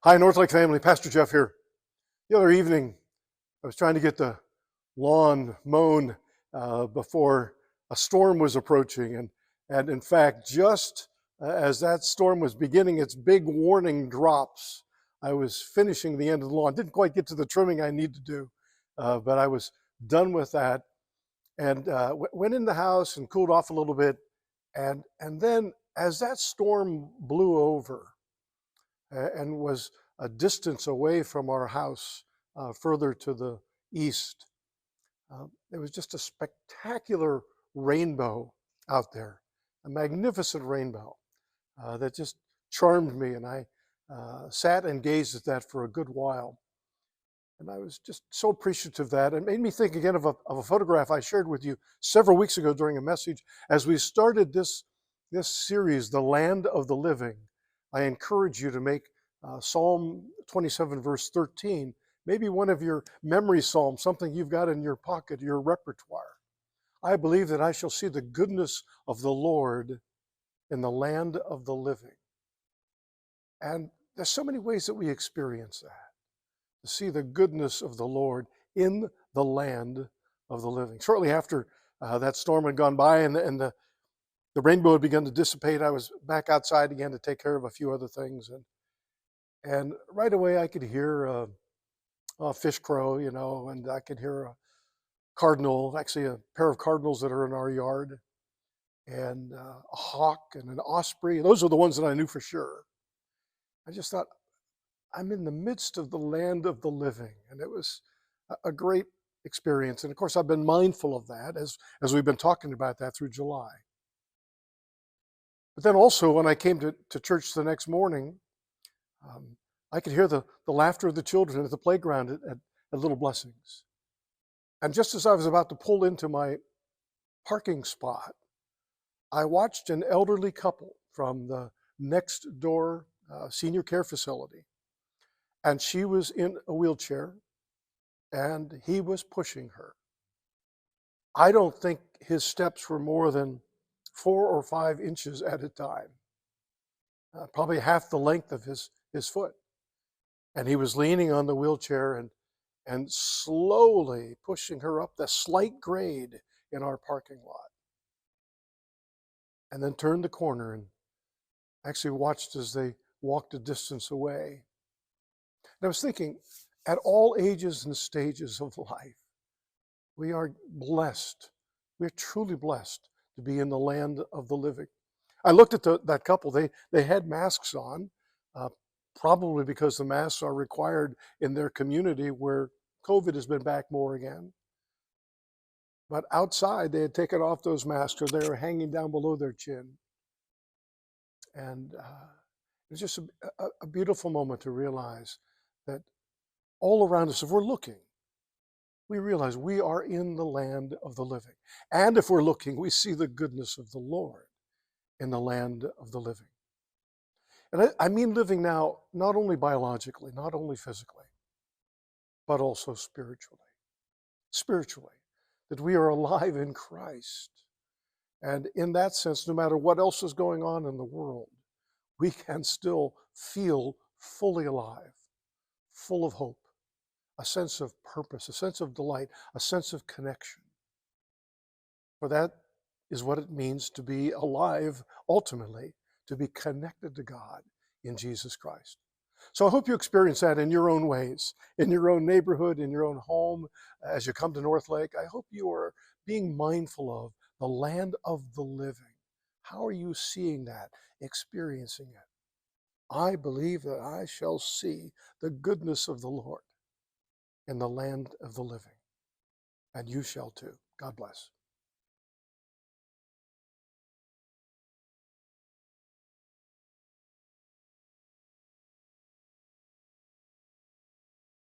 Hi, Northlake family. Pastor Jeff here. The other evening, I was trying to get the lawn mown before a storm was approaching. And in fact, just as that storm was beginning its big warning drops, I was finishing the end of the lawn. Didn't quite get to the trimming I need to do, but I was done with that. And went in the house and cooled off a little bit. And then as that storm blew over, and was a distance away from our house, further to the east. There was just a spectacular rainbow out there, a magnificent rainbow that just charmed me, and I sat and gazed at that for a good while. And I was just so appreciative of that. It made me think again of a photograph I shared with you several weeks ago during a message. As we started this series, The Land of the Living, I encourage you to make Psalm 27, verse 13, maybe one of your memory psalms, something you've got in your pocket, your repertoire. I believe that I shall see the goodness of the Lord in the land of the living. And there's so many ways that we experience that, to see the goodness of the Lord in the land of the living. Shortly after that storm had gone by and the rainbow had begun to dissipate, I was back outside again to take care of a few other things. And right away I could hear a fish crow, and I could hear a cardinal, actually a pair of cardinals that are in our yard, and a hawk and an osprey. Those are the ones that I knew for sure. I just thought, I'm in the midst of the land of the living. And it was a great experience. And of course, I've been mindful of that as we've been talking about that through July. But then also when I came to church the next morning, I could hear the laughter of the children at the playground at Little Blessings. And just as I was about to pull into my parking spot, I watched an elderly couple from the next door senior care facility. And she was in a wheelchair, and he was pushing her. I don't think his steps were more than 4 or 5 inches at a time, probably half the length of his foot. And he was leaning on the wheelchair and slowly pushing her up the slight grade in our parking lot. And then turned the corner and actually watched as they walked a distance away. And I was thinking, at all ages and stages of life, we are blessed. We're truly blessed to be in the land of the living. I looked at that couple. They had masks on, probably because the masks are required in their community where COVID has been back more again. But outside, they had taken off those masks, or they were hanging down below their chin. And it was just a beautiful moment to realize that all around us, if we're looking, we realize we are in the land of the living. And if we're looking, we see the goodness of the Lord in the land of the living. And I mean living now, not only biologically, not only physically, but also spiritually. Spiritually, that we are alive in Christ. And in that sense, no matter what else is going on in the world, we can still feel fully alive, full of hope, a sense of purpose, a sense of delight, a sense of connection. For that is what it means to be alive, ultimately, to be connected to God in Jesus Christ. So I hope you experience that in your own ways, in your own neighborhood, in your own home, as you come to Northlake. I hope you are being mindful of the land of the living. How are you seeing that, experiencing it? I believe that I shall see the goodness of the Lord in the land of the living. And you shall too. God bless.